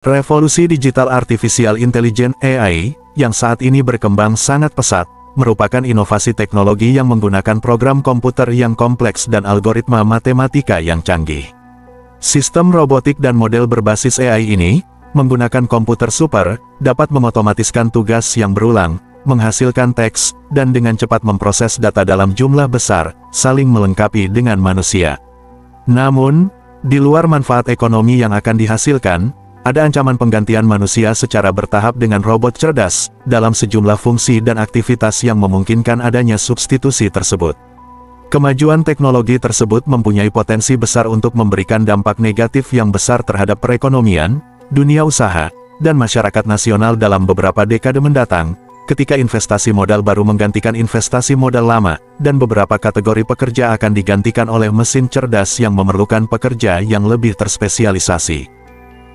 Revolusi digital artificial intelligence (AI) yang saat ini berkembang sangat pesat, merupakan inovasi teknologi yang menggunakan program komputer yang kompleks dan algoritma matematika yang canggih. Sistem robotik dan model berbasis AI ini, menggunakan komputer super, dapat mengotomatiskan tugas yang berulang, menghasilkan teks, dan dengan cepat memproses data dalam jumlah besar, saling melengkapi dengan manusia. Namun, di luar manfaat ekonomi yang akan dihasilkan, ada ancaman penggantian manusia secara bertahap dengan robot cerdas, dalam sejumlah fungsi dan aktivitas yang memungkinkan adanya substitusi tersebut. Kemajuan teknologi tersebut mempunyai potensi besar untuk memberikan dampak negatif yang besar terhadap perekonomian, dunia usaha, dan masyarakat nasional dalam beberapa dekade mendatang, ketika investasi modal baru menggantikan investasi modal lama, dan beberapa kategori pekerja akan digantikan oleh mesin cerdas yang memerlukan pekerja yang lebih terspesialisasi.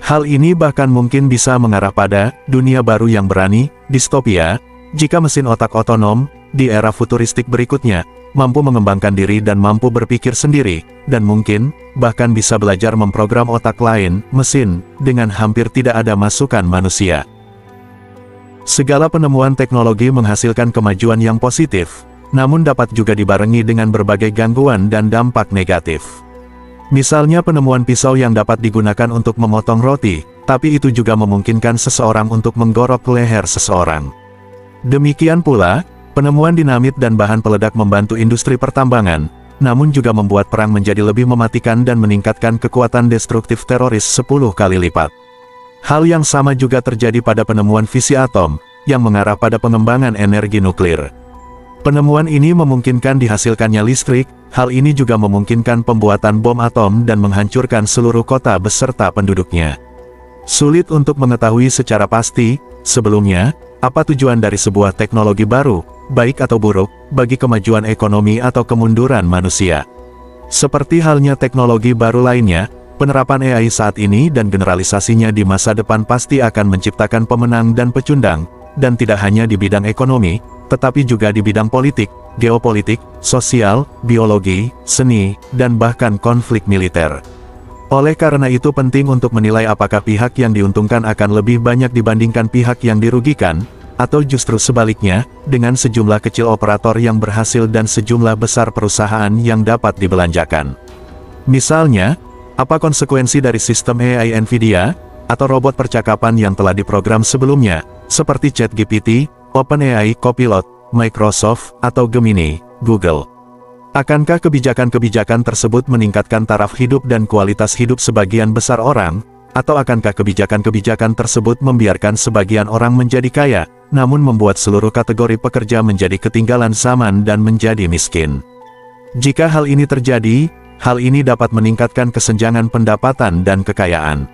Hal ini bahkan mungkin bisa mengarah pada dunia baru yang berani, distopia, jika mesin otak otonom, di era futuristik berikutnya, mampu mengembangkan diri dan mampu berpikir sendiri, dan mungkin, bahkan bisa belajar memprogram otak lain, mesin, dengan hampir tidak ada masukan manusia. Segala penemuan teknologi menghasilkan kemajuan yang positif, namun dapat juga dibarengi dengan berbagai gangguan dan dampak negatif. Misalnya penemuan pisau yang dapat digunakan untuk memotong roti, tapi itu juga memungkinkan seseorang untuk menggorok leher seseorang. Demikian pula, penemuan dinamit dan bahan peledak membantu industri pertambangan, namun juga membuat perang menjadi lebih mematikan dan meningkatkan kekuatan destruktif teroris 10 kali lipat. Hal yang sama juga terjadi pada penemuan fisi atom, yang mengarah pada pengembangan energi nuklir. Penemuan ini memungkinkan dihasilkannya listrik, hal ini juga memungkinkan pembuatan bom atom dan menghancurkan seluruh kota beserta penduduknya. Sulit untuk mengetahui secara pasti, sebelumnya, apa tujuan dari sebuah teknologi baru, baik atau buruk, bagi kemajuan ekonomi atau kemunduran manusia. Seperti halnya teknologi baru lainnya, penerapan AI saat ini dan generalisasinya di masa depan pasti akan menciptakan pemenang dan pecundang, dan tidak hanya di bidang ekonomi, tetapi juga di bidang politik, geopolitik, sosial, biologi, seni, dan bahkan konflik militer. Oleh karena itu penting untuk menilai apakah pihak yang diuntungkan akan lebih banyak dibandingkan pihak yang dirugikan, atau justru sebaliknya, dengan sejumlah kecil operator yang berhasil dan sejumlah besar perusahaan yang dapat dibelanjakan. Misalnya, apa konsekuensi dari sistem AI Nvidia, atau robot percakapan yang telah diprogram sebelumnya, seperti ChatGPT, OpenAI, Copilot, Microsoft, atau Gemini, Google. Akankah kebijakan-kebijakan tersebut meningkatkan taraf hidup dan kualitas hidup sebagian besar orang, atau akankah kebijakan-kebijakan tersebut membiarkan sebagian orang menjadi kaya, namun membuat seluruh kategori pekerja menjadi ketinggalan zaman dan menjadi miskin? Jika hal ini terjadi, hal ini dapat meningkatkan kesenjangan pendapatan dan kekayaan.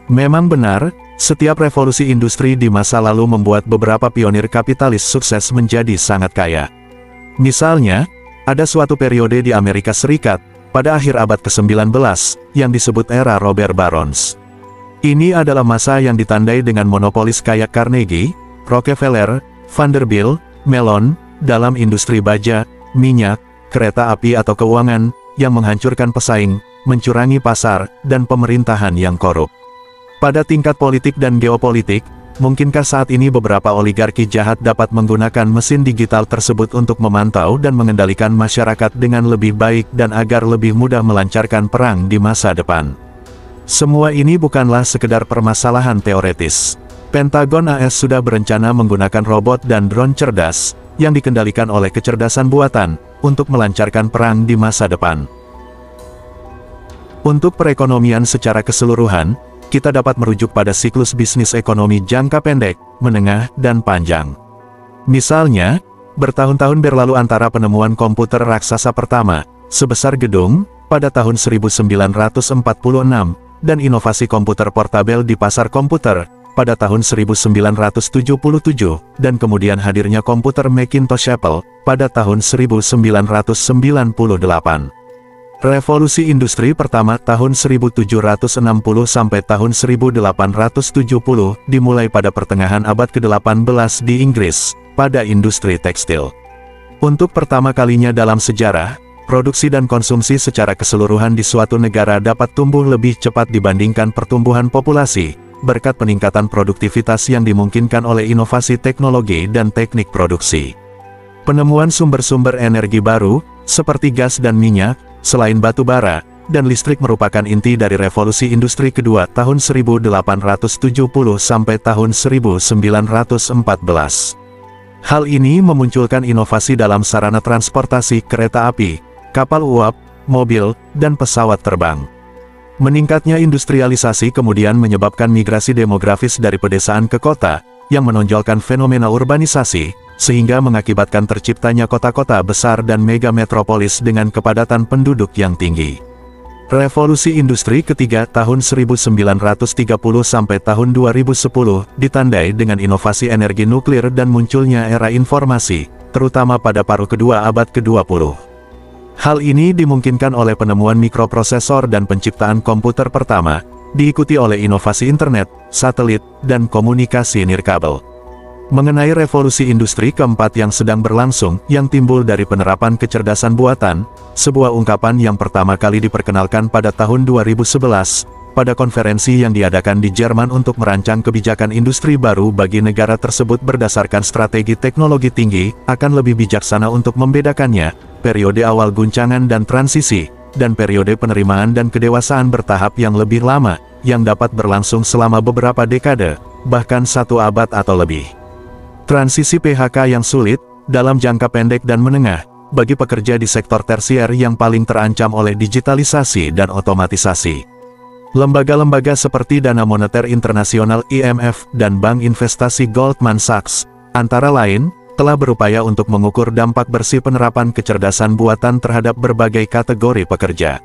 Memang benar, setiap revolusi industri di masa lalu membuat beberapa pionir kapitalis sukses menjadi sangat kaya. Misalnya, ada suatu periode di Amerika Serikat, pada akhir abad ke-19, yang disebut era Robert Barons. Ini adalah masa yang ditandai dengan monopolis kayak Carnegie, Rockefeller, Vanderbilt, Mellon, dalam industri baja, minyak, kereta api atau keuangan, yang menghancurkan pesaing, mencurangi pasar, dan pemerintahan yang korup. Pada tingkat politik dan geopolitik, mungkinkah saat ini beberapa oligarki jahat dapat menggunakan mesin digital tersebut untuk memantau dan mengendalikan masyarakat dengan lebih baik dan agar lebih mudah melancarkan perang di masa depan? Semua ini bukanlah sekedar permasalahan teoretis. Pentagon AS sudah berencana menggunakan robot dan drone cerdas, yang dikendalikan oleh kecerdasan buatan, untuk melancarkan perang di masa depan. Untuk perekonomian secara keseluruhan, kita dapat merujuk pada siklus bisnis ekonomi jangka pendek, menengah, dan panjang. Misalnya, bertahun-tahun berlalu antara penemuan komputer raksasa pertama, sebesar gedung, pada tahun 1946, dan inovasi komputer portabel di pasar komputer, pada tahun 1977, dan kemudian hadirnya komputer Macintosh Apple, pada tahun 1998. Revolusi industri pertama tahun 1760 sampai tahun 1870 dimulai pada pertengahan abad ke-18 di Inggris, pada industri tekstil. Untuk pertama kalinya dalam sejarah, produksi dan konsumsi secara keseluruhan di suatu negara dapat tumbuh lebih cepat dibandingkan pertumbuhan populasi, berkat peningkatan produktivitas yang dimungkinkan oleh inovasi teknologi dan teknik produksi. Penemuan sumber-sumber energi baru, seperti gas dan minyak, selain batu bara, dan listrik merupakan inti dari revolusi industri kedua tahun 1870 sampai tahun 1914. Hal ini memunculkan inovasi dalam sarana transportasi kereta api, kapal uap, mobil, dan pesawat terbang. Meningkatnya industrialisasi kemudian menyebabkan migrasi demografis dari pedesaan ke kota, yang menonjolkan fenomena urbanisasi, sehingga mengakibatkan terciptanya kota-kota besar dan megametropolis dengan kepadatan penduduk yang tinggi. Revolusi industri ketiga tahun 1930 sampai tahun 2010 ditandai dengan inovasi energi nuklir dan munculnya era informasi, terutama pada paruh kedua abad ke-20. Hal ini dimungkinkan oleh penemuan mikroprosesor dan penciptaan komputer pertama, diikuti oleh inovasi internet, satelit, dan komunikasi nirkabel. Mengenai revolusi industri keempat yang sedang berlangsung, yang timbul dari penerapan kecerdasan buatan, sebuah ungkapan yang pertama kali diperkenalkan pada tahun 2011, pada konferensi yang diadakan di Jerman untuk merancang kebijakan industri baru bagi negara tersebut berdasarkan strategi teknologi tinggi, akan lebih bijaksana untuk membedakannya, periode awal guncangan dan transisi, dan periode penerimaan dan kedewasaan bertahap yang lebih lama, yang dapat berlangsung selama beberapa dekade, bahkan 1 abad atau lebih. Transisi PHK yang sulit, dalam jangka pendek dan menengah, bagi pekerja di sektor tersier yang paling terancam oleh digitalisasi dan otomatisasi. Lembaga-lembaga seperti Dana Moneter Internasional IMF dan Bank Investasi Goldman Sachs, antara lain, telah berupaya untuk mengukur dampak bersih penerapan kecerdasan buatan terhadap berbagai kategori pekerja.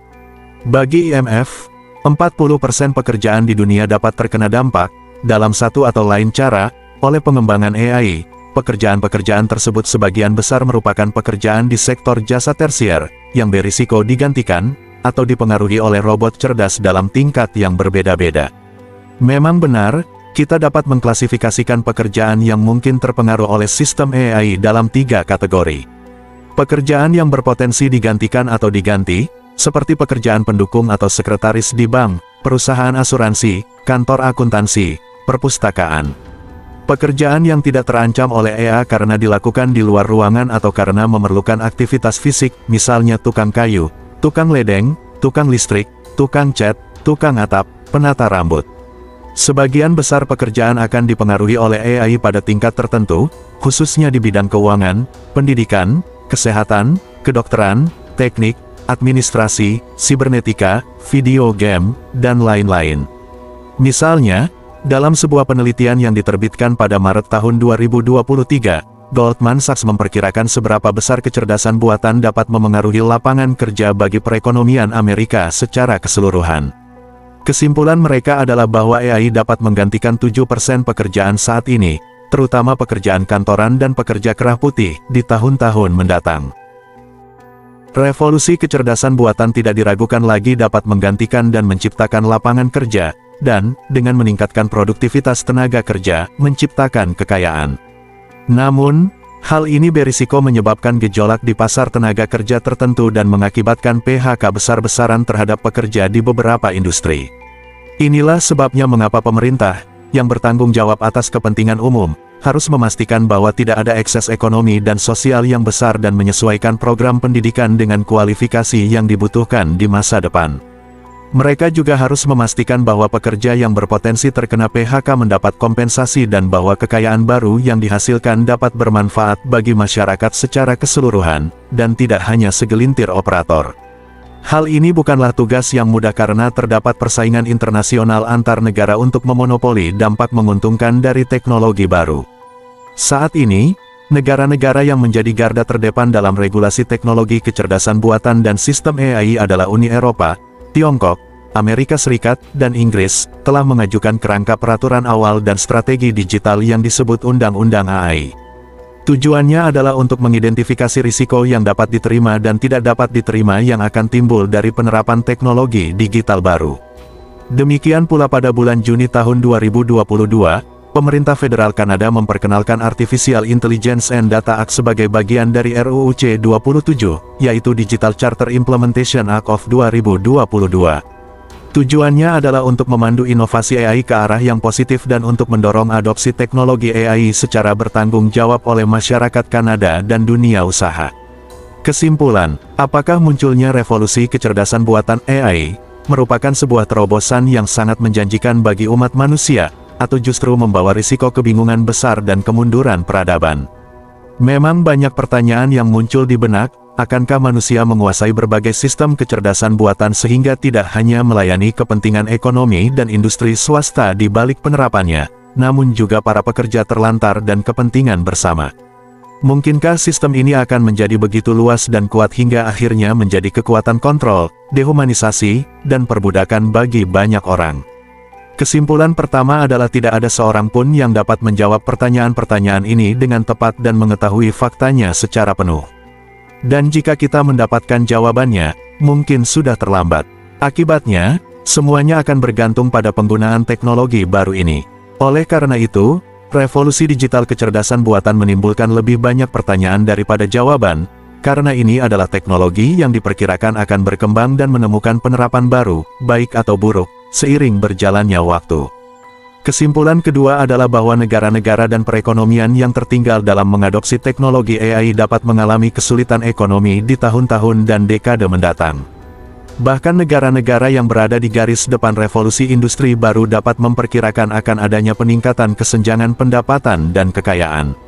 Bagi IMF, 40% pekerjaan di dunia dapat terkena dampak, dalam satu atau lain cara, oleh pengembangan AI. Pekerjaan-pekerjaan tersebut sebagian besar merupakan pekerjaan di sektor jasa tersier, yang berisiko digantikan, atau dipengaruhi oleh robot cerdas dalam tingkat yang berbeda-beda. Memang benar, kita dapat mengklasifikasikan pekerjaan yang mungkin terpengaruh oleh sistem AI dalam 3 kategori. Pekerjaan yang berpotensi digantikan atau diganti, seperti pekerjaan pendukung atau sekretaris di bank, perusahaan asuransi, kantor akuntansi, perpustakaan. Pekerjaan yang tidak terancam oleh AI karena dilakukan di luar ruangan atau karena memerlukan aktivitas fisik, misalnya tukang kayu, tukang ledeng, tukang listrik, tukang cat, tukang atap, penata rambut. Sebagian besar pekerjaan akan dipengaruhi oleh AI pada tingkat tertentu, khususnya di bidang keuangan, pendidikan, kesehatan, kedokteran, teknik, administrasi, sibernetika, video game, dan lain-lain. Misalnya, dalam sebuah penelitian yang diterbitkan pada Maret tahun 2023, Goldman Sachs memperkirakan seberapa besar kecerdasan buatan dapat memengaruhi lapangan kerja bagi perekonomian Amerika secara keseluruhan. Kesimpulan mereka adalah bahwa AI dapat menggantikan 7% pekerjaan saat ini, terutama pekerjaan kantoran dan pekerja kerah putih, di tahun-tahun mendatang. Revolusi kecerdasan buatan tidak diragukan lagi dapat menggantikan dan menciptakan lapangan kerja, dan, dengan meningkatkan produktivitas tenaga kerja, menciptakan kekayaan. Namun, hal ini berisiko menyebabkan gejolak di pasar tenaga kerja tertentu dan mengakibatkan PHK besar-besaran terhadap pekerja di beberapa industri. Inilah sebabnya mengapa pemerintah, yang bertanggung jawab atas kepentingan umum, harus memastikan bahwa tidak ada ekses ekonomi dan sosial yang besar dan menyesuaikan program pendidikan dengan kualifikasi yang dibutuhkan di masa depan. Mereka juga harus memastikan bahwa pekerja yang berpotensi terkena PHK mendapat kompensasi dan bahwa kekayaan baru yang dihasilkan dapat bermanfaat bagi masyarakat secara keseluruhan, dan tidak hanya segelintir operator. Hal ini bukanlah tugas yang mudah karena terdapat persaingan internasional antar negara untuk memonopoli dampak menguntungkan dari teknologi baru. Saat ini, negara-negara yang menjadi garda terdepan dalam regulasi teknologi kecerdasan buatan dan sistem AI adalah Uni Eropa, Tiongkok, Amerika Serikat, dan Inggris, telah mengajukan kerangka peraturan awal dan strategi digital yang disebut Undang-Undang AI. Tujuannya adalah untuk mengidentifikasi risiko yang dapat diterima dan tidak dapat diterima yang akan timbul dari penerapan teknologi digital baru. Demikian pula pada bulan Juni tahun 2022, pemerintah federal Kanada memperkenalkan Artificial Intelligence and Data Act sebagai bagian dari RUU C-27, yaitu Digital Charter Implementation Act of 2022. Tujuannya adalah untuk memandu inovasi AI ke arah yang positif dan untuk mendorong adopsi teknologi AI secara bertanggung jawab oleh masyarakat Kanada dan dunia usaha. Kesimpulan, apakah munculnya revolusi kecerdasan buatan AI merupakan sebuah terobosan yang sangat menjanjikan bagi umat manusia, atau justru membawa risiko kebingungan besar dan kemunduran peradaban? Memang banyak pertanyaan yang muncul di benak. Akankah manusia menguasai berbagai sistem kecerdasan buatan sehingga tidak hanya melayani kepentingan ekonomi dan industri swasta di balik penerapannya, namun juga para pekerja terlantar dan kepentingan bersama? Mungkinkah sistem ini akan menjadi begitu luas dan kuat hingga akhirnya menjadi kekuatan kontrol, dehumanisasi, dan perbudakan bagi banyak orang? Kesimpulan pertama adalah tidak ada seorang pun yang dapat menjawab pertanyaan-pertanyaan ini dengan tepat dan mengetahui faktanya secara penuh. Dan jika kita mendapatkan jawabannya, mungkin sudah terlambat. Akibatnya, semuanya akan bergantung pada penggunaan teknologi baru ini. Oleh karena itu, revolusi digital kecerdasan buatan menimbulkan lebih banyak pertanyaan daripada jawaban, karena ini adalah teknologi yang diperkirakan akan berkembang dan menemukan penerapan baru, baik atau buruk, seiring berjalannya waktu. Kesimpulan kedua adalah bahwa negara-negara dan perekonomian yang tertinggal dalam mengadopsi teknologi AI dapat mengalami kesulitan ekonomi di tahun-tahun dan dekade mendatang. Bahkan negara-negara yang berada di garis depan revolusi industri baru dapat memperkirakan akan adanya peningkatan kesenjangan pendapatan dan kekayaan.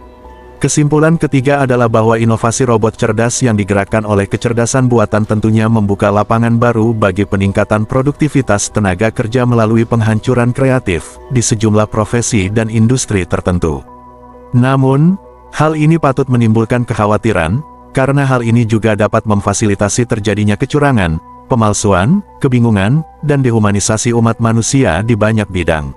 Kesimpulan ketiga adalah bahwa inovasi robot cerdas yang digerakkan oleh kecerdasan buatan tentunya membuka lapangan baru bagi peningkatan produktivitas tenaga kerja melalui penghancuran kreatif di sejumlah profesi dan industri tertentu. Namun, hal ini patut menimbulkan kekhawatiran, karena hal ini juga dapat memfasilitasi terjadinya kecurangan, pemalsuan, kebingungan, dan dehumanisasi umat manusia di banyak bidang.